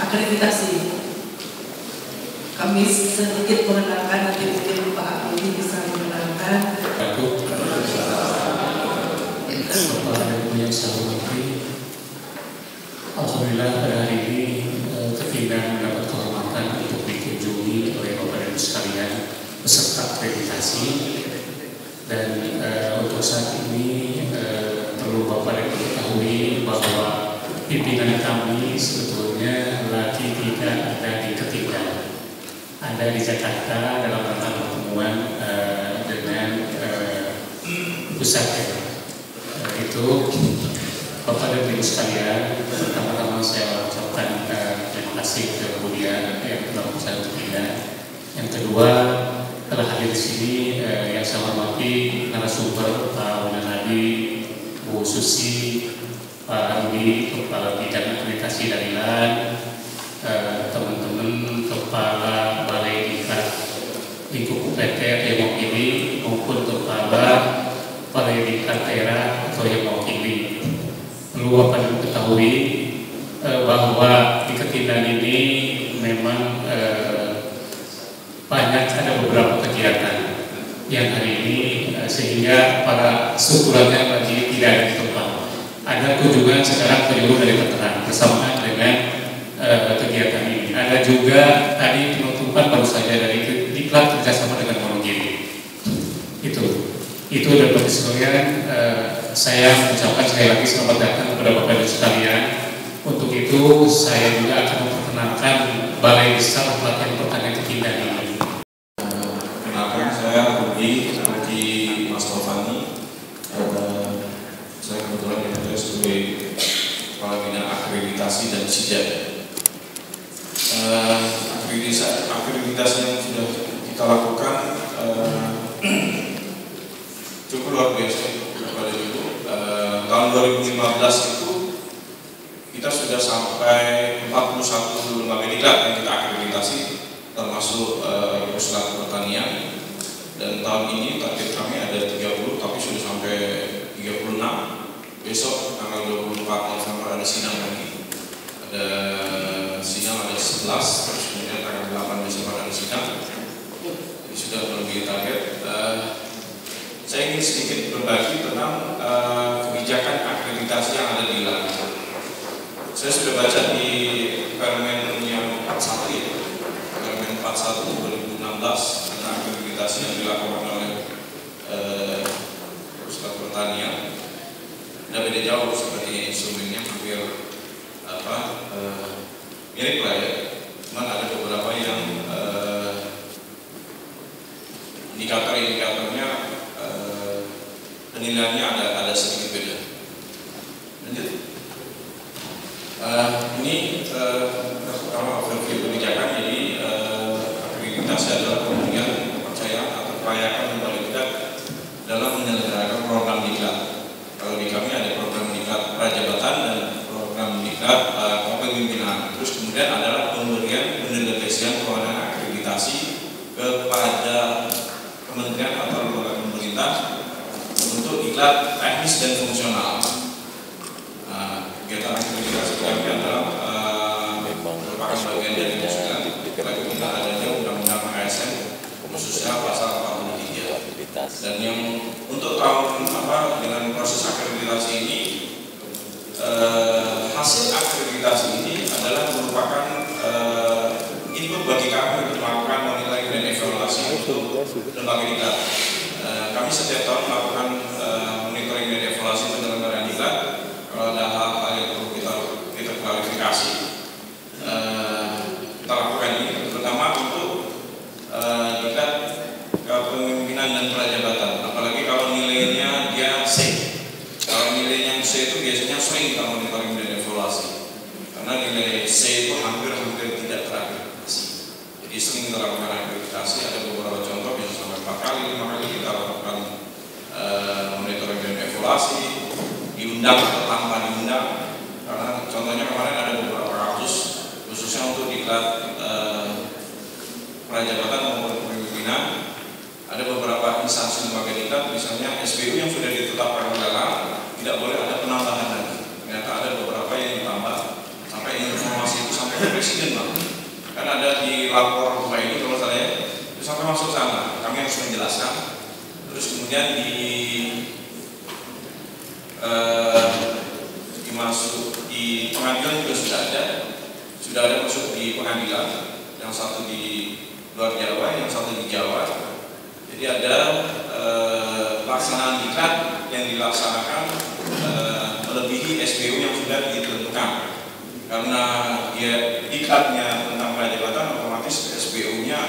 akreditasi. Kami sedikit mengenalkan, nanti mungkin Pak Budi bisa mengenalkan. Yang saya hormati, alhamdulillah pada hari ini kita mendapat kehormatan untuk dikunjungi oleh Bapak dan Ibu sekalian peserta akreditasi. Dan untuk saat ini perlu Bapak dan Ibu ketahui bahwa pimpinan kami sebetulnya lagi tidak ada di Ketinggalan, ada di Jakarta dalam rangka pertemuan dengan pusat itu. Bapak dan Ibu sekalian, pertama-tama saya ucapkan terima kasih kemudian yang telah berusaha untuk kita. Yang kedua, telah hadir di sini yang saya hormati narasumber Pak Wananadi, Bu Susi, Pak Rudi, Kepala Bidang Akreditasi dari LAN, teman-teman Kepala Balai Diklat Lingkup UPT yang mewakili maupun Kepala Balai Diklat Daerah atau yang mewakili. Perlu Bapak Ibu ketahui bahwa di Ketinggalan ini memang banyak ada beberapa kegiatan yang hari ini sehingga para strukturalnya lagi tidak ada di tempat. Ada kunjungan sekarang penyuluh dari veteran bersamaan dengan kegiatan ini. Ada juga tadi penutupan baru saja dari diklat kerjasama dengan Monogiri. Itu dan bagi sekalian saya mengucapkan sekali lagi selamat datang kepada Bapak Ibu sekalian. Untuk itu saya juga akan memperkenalkan Balai Besar Pelatihan Pertanian Ketinggalan ini. Kenalkan, saya Rudi Mas Taufani. Saya kebetulan dipercaya sebagai Kepala Bidang Akreditasi dan Sijat. Akreditasi yang sudah kita lakukan cukup luar biasa kepada Ibu. Tahun 2015 itu kita sudah sampai 41 lembaga diklat yang kita akreditasi, termasuk Pusat Pertanian. Dan tahun ini target kami ada 30, tapi sudah sampai 36. Besok tanggal 24 November ada sidang lagi. Ada sidang ada 11, terus kemudian tanggal 8 Desember ada sidang. Jadi sudah melebihi target. Saya ingin sedikit berbagi tentang kebijakan akreditasi yang ada di LAN. Saya sudah baca di Permen yang 41 ya, Permen 41 2016 tentang akreditasi yang dilakukan oleh Pusat Pertanian. Tidak beda jauh seperti instrumennya, hampir mirip lah ya. Cuman ada beberapa yang indikator-indikatornya penilaiannya ada sedikit beda. Lanjut. Ini pertama overview kebijakan. Jadi akreditasi adalah pemberian kepercayaan atau kelayakan lembaga diklat dalam menyelenggarakan program diklat. Kalau di kami ada program diklat prajabatan dan program diklat kepemimpinan. Terus kemudian adalah pemberian pendelegasian kewenangan akreditasi kepada kementerian atau lembaga pemerintah untuk diklat teknis dan fungsional. Kegiatan akreditasi kami adalah merupakan bagian dari usulan kita adanya Undang-Undang ASN khususnya pasal 43. Dan yang untuk tahun dengan proses akreditasi ini, hasil akreditasi ini adalah merupakan input bagi kami untuk melakukan monitoring dan evaluasi untuk lembaga diklat. Kami setiap tahun melakukan monitoring dan evaluasi penyelenggaraan diklat. Kalau ada hal-hal yang perlu kita klarifikasi, kita lakukan ini terutama untuk diklat kepemimpinan dan prajabatan. Apalagi kalau nilainya dia C. Kalau nilainya C itu biasanya sering kita monitoring dan evaluasi, karena nilai C itu hampir tidak terakreditasi. Jadi sering kita lakukan akreditasi. Ada beberapa contoh bisa sampai 4 kali, 5 kali kita lakukan monitoring dan evaluasi, diundang atau tanpa diundang. Karena contohnya kemarin ada beberapa kasus khususnya untuk diklat prajabatan maupun kepemimpinan. Ada beberapa instansi lembaga diklat, misalnya SPU yang sudah ditetapkan oleh LAN, tidak boleh ada penambahan lagi. Ternyata ada beberapa yang ditambah sampai informasi itu sampai presiden Bang. Kan ada di lapor Bapak ini kalau saya sampai masuk sana, kami harus menjelaskan. Terus kemudian dimasuk di pengadilan juga sudah ada masuk di pengadilan, yang satu di luar Jawa, yang satu di Jawa. Jadi ada pelaksanaan diklat yang dilaksanakan melebihi SPU yang sudah ditentukan. Karena dia diklatnya tentang prajabatan, otomatis SPU-nya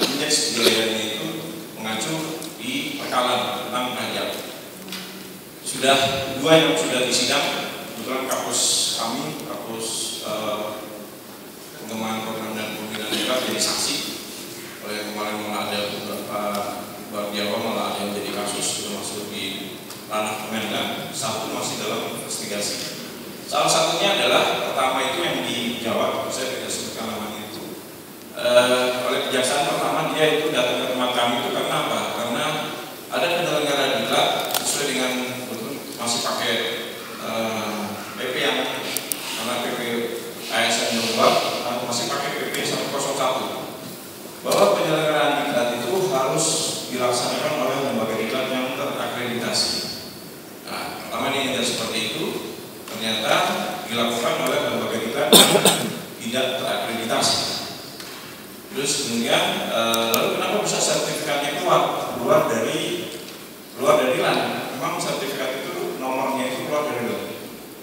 indeks biayanya itu mengacu di perkalan tentang prajab. Sudah 2 yang sudah disidang, kebetulan kapus kami, kapus pengembangan program dan pembinaan diklat jadi saksi. Oleh kemarin malah ada beberapa luar Jawa malah ada yang jadi kasus sudah masuk di ranah Kemendan, satu masih dalam investigasi. Salah satunya adalah pertama itu yang dijawab, saya tidak sebutkan namanya itu. Oleh kejaksaan pertama dia itu datang ke tempat kami itu karena apa? Karena ada penyelenggara diklat sesuai dengan masih pakai PP yang karena PP ASN atau masih pakai PP 101 bahwa penyelenggaraan diklat itu harus dilaksanakan oleh lembaga diklat yang terakreditasi. Nah, pertama ini seperti itu. Ternyata dilakukan oleh lembaga diklat tidak terakreditasi. Terus kemudian lalu kenapa bisa sertifikatnya keluar dari LAN? Memang sertifikat itu nomornya itu keluar dari LAN.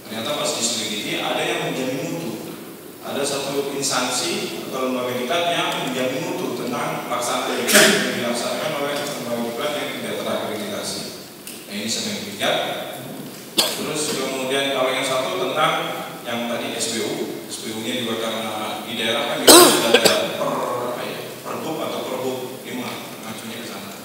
Ternyata pas diselidiki ada yang menjamin mutu. Ada satu instansi atau lembaga diklat yang menjamin mutu tentang pelaksanaan diklat yang dilaksanakan oleh lembaga diklat yang tidak terakreditasi. Nah, ini sedang dikejar. Terus kemudian kalau yang satu tentang yang tadi SPU-nya juga karena di daerah kan sudah ada perbuk atau perbuk 5 ngacunya ke sana.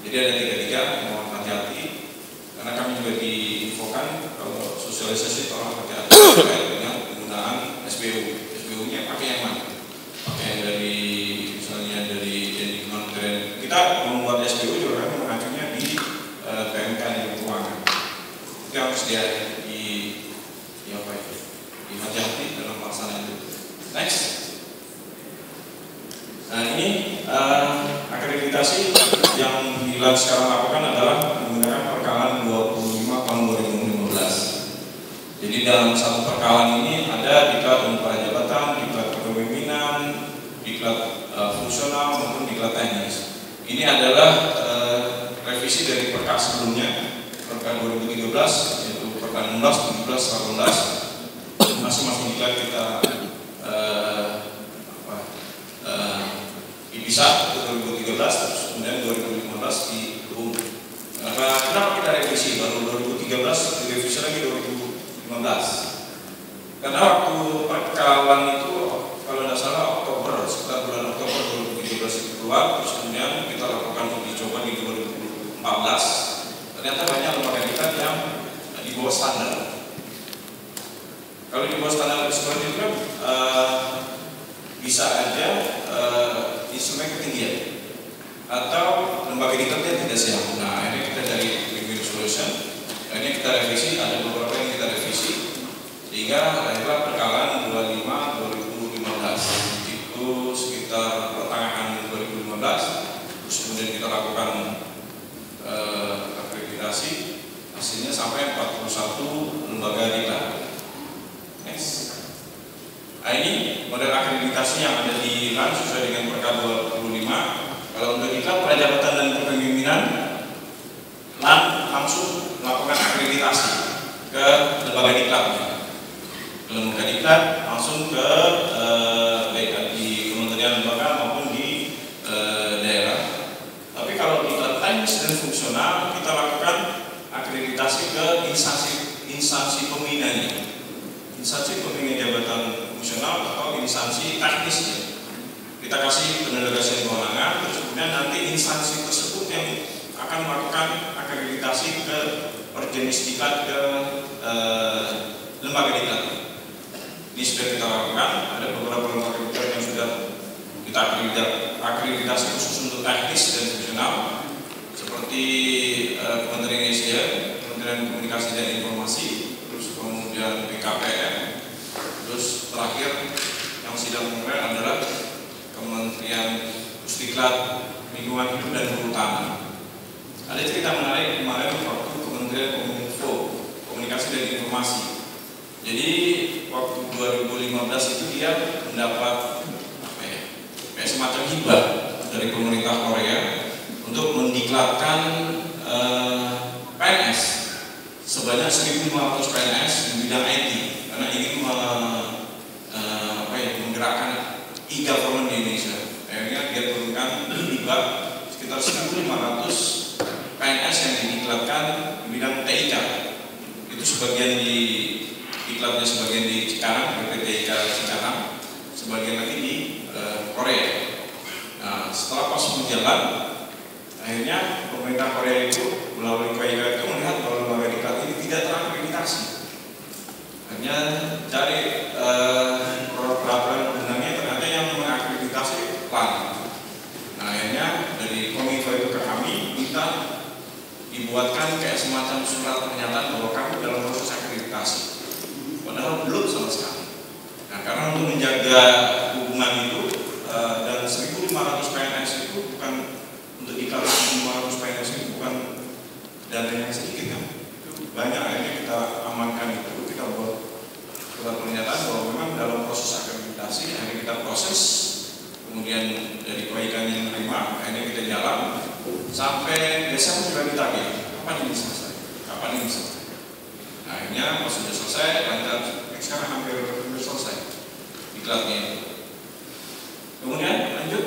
Jadi ada 3 mohon hati-hati karena kami juga diinfokan kalau sosialisasi tolong hati-hati terkait dengan penggunaan SPU-nya pakai yang mana? Pakai yang dari misalnya dari Kementerian kita membuat SPU juga kan mengacunya di PMK di keuangan. Itu harus dihati-hati dalam pelaksanaan itu. Next. Nah ini akreditasi yang sekarang lakukan adalah menggunakan perkalan 25 tahun 2015. Jadi dalam satu perkalan ini ada diklat untuk prajabatan, diklat kepemimpinan, diklat fungsional maupun diklat teknis. Ini adalah revisi dari perkal sebelumnya. Perkal 2013 yaitu perkal 16, 17, 18 masing-masing diklat kita dipisah itu 2013 terus kemudian 2015 dihukum. Kenapa kita revisi baru 2013 direvisi lagi 2015? Karena waktu perkalan itu kalau tidak salah Oktober, sekitar bulan Oktober 2017 itu keluar, terus kemudian kita lakukan uji coba di 2014. Ternyata banyak lembaga diklat yang di bawah standar. Kalau di bawah standar seperti itu bisa aja instrumen ketinggian atau lembaga diklatnya tidak siap. Nah ini kita dari win-win solution. Ini kita revisi, ada beberapa yang kita revisi sehingga lahirlah perkalaan 25 2015 itu sekitar pertengahan 2015. Terus kemudian kita lakukan akreditasi, hasilnya sampai 41 lembaga diklat. Next. Nah ini model akreditasi yang ada di LAN sesuai dengan perkal 25. Kalau untuk diklat prajabatan dan kepemimpinan, LAN langsung melakukan akreditasi ke lembaga diklatnya. Lembaga diklat langsung ke baik di kementerian lembaga maupun di daerah. Tapi kalau diklat teknis dan fungsional kita lakukan akreditasi ke instansi pembinanya, instansi pembina jabatan fungsional atau instansi teknisnya. Kita kasih pendelegasian kewenangan, terus kemudian nanti instansi tersebut yang akan melakukan akreditasi ke perjenis diklat ke lembaga diklat. Ini sudah kita lakukan, ada beberapa lembaga diklat yang sudah kita akreditasi khusus untuk teknis dan fungsional, seperti Kementerian SDM, Kementerian Komunikasi dan Informasi, terus kemudian BKPM, terus terakhir yang sidang kemarin adalah Kementerian Pusdiklat Lingkungan Hidup dan Kehutanan. Ada cerita menarik kemarin waktu Kementerian Kominfo, Komunikasi dan Informasi. Jadi waktu 2015 itu dia mendapat kayak semacam hibah dari pemerintah Korea untuk mendiklatkan PNS sebanyak 1.500 PNS di bidang IT karena ingin menggerakkan e-government di Indonesia. Akhirnya dia turunkan hibah sekitar 1.500 PNS yang didiklatkan di bidang TIK. Itu sebagian di diklatnya, sebagian di Cikarang, PT TIK Cikarang, sebagian lagi di Korea. Nah, setelah proses berjalan, akhirnya pemerintah Korea itu melalui KIK itu melihat bahwa lembaga diklat ini tidak terakreditasi. Hanya cari peraturan undangnya, ternyata yang mengakreditasi PLAN. Nah, akhirnya dari Kominfo itu ke kami minta dibuatkan kayak semacam surat pernyataan bahwa kami dalam proses akreditasi. Padahal belum sama sekali. Nah, karena untuk menjaga hubungan itu dan 1.500 PNS itu bukan untuk diklat 1.500 PNS itu bukan dana yang sedikit kan. Itu banyak, akhirnya kita amankan itu, kita buat surat pernyataan bahwa memang dalam proses akreditasi akhirnya kita proses, kemudian dari KIK-nya yang menerima, akhirnya kita jalan sampai Desember sudah ditagih, kapan ini selesai? Kapan ini selesai? Nah, akhirnya pas sudah selesai, lancar, sekarang hampir selesai diklatnya. Kemudian lanjut,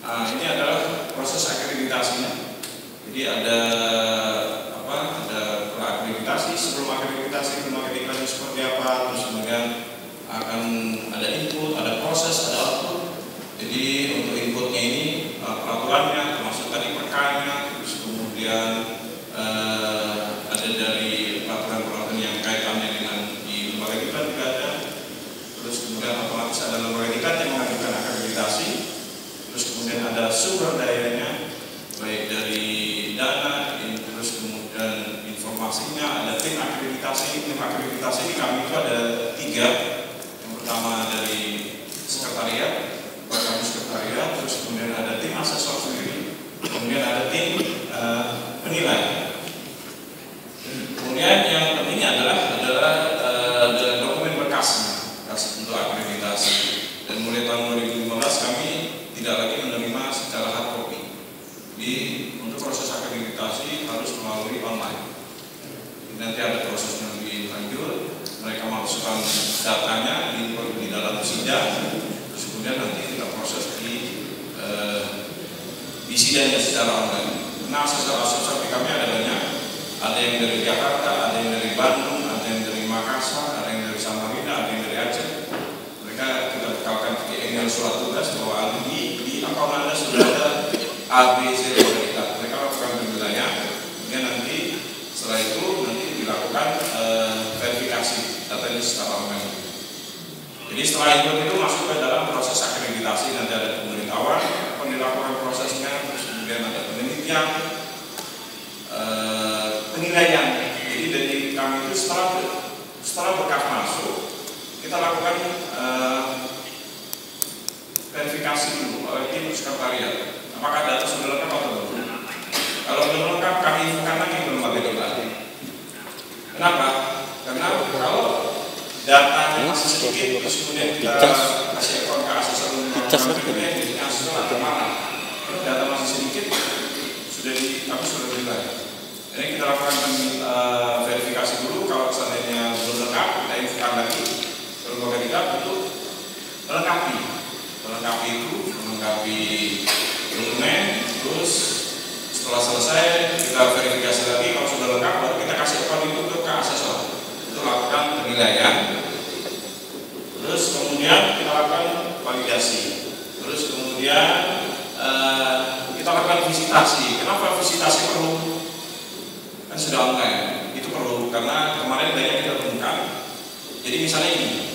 nah, ini adalah proses akreditasinya. Jadi ada akreditasi, sebelum akreditasi lembaga diklatnya seperti apa, terus kemudian akan ada input, ada proses, ada output. Jadi untuk inputnya ini peraturannya, termasuk tadi perkanya, terus kemudian ada dari peraturan-peraturan yang kaitannya dengan di lembaga diklat juga ada. Terus kemudian otomatis ada lembaga diklat yang mengajukan akreditasi. Terus kemudian ada sumber dayanya, baik dari dana, terus kemudian informasinya, ada tim akreditasi. Tim akreditasi ini kami itu ada 3. Yang pertama dari sekretariat, sekretariat, terus kemudian ada tim asesor sendiri, kemudian ada tim penilai. Kemudian yang pentingnya adalah dokumen berkasnya, berkas untuk akreditasi. Dan mulai tahun 2015 kami tidak lagi menerima secara hard copy. Jadi untuk proses akreditasi harus melalui online. Nanti ada prosesnya lebih lanjut, mereka masukkan datanya di dalam sidang, terus kemudian nanti kita proses di sidangnya secara online. Nah, asesor di kami ada banyak, ada yang dari Jakarta, ada yang dari Bandung, ada yang dari Makassar, ada yang dari Samarinda, ada yang dari Aceh. Mereka kita bekalkan pakai email surat tugas bahwa di akun Anda sudah ada ABC kita. Mereka lakukan penilaian, kemudian nanti setelah itu nanti dilakukan verifikasi datanya secara online. Jadi setelah itu masuk ke dalam proses akreditasi, nanti ada pemberitahuan, dilakukan prosesnya, terus kemudian ada penelitian, penilaian. Jadi dari kami itu setelah berkas masuk, kita lakukan verifikasi dulu oleh tim sekretariat. Apakah data sudah lengkap atau belum? Kalau belum lengkap, kami infokan lagi ke lembaga diklat. Kenapa? Karena kalau datanya masih sedikit, terus kemudian kita kasih ekor ke asesor kemudian asesor ada mana? Kalau data masih sedikit, kami sudah berikan. Jadi kita lakukan verifikasi dulu. Kalau seandainya belum lengkap, kita infokan lagi ke lembaga diklat untuk melengkapi dokumen. Terus setelah selesai kita verifikasi lagi. Kalau sudah lengkap, baru kita kasih ekor itu ke asesor untuk lakukan penilaian. Terus kemudian kita lakukan validasi. Terus kemudian kita lakukan visitasi. Kenapa visitasi perlu? Kan sudah online. Itu perlu karena kemarin banyak kita temukan. Jadi misalnya ini,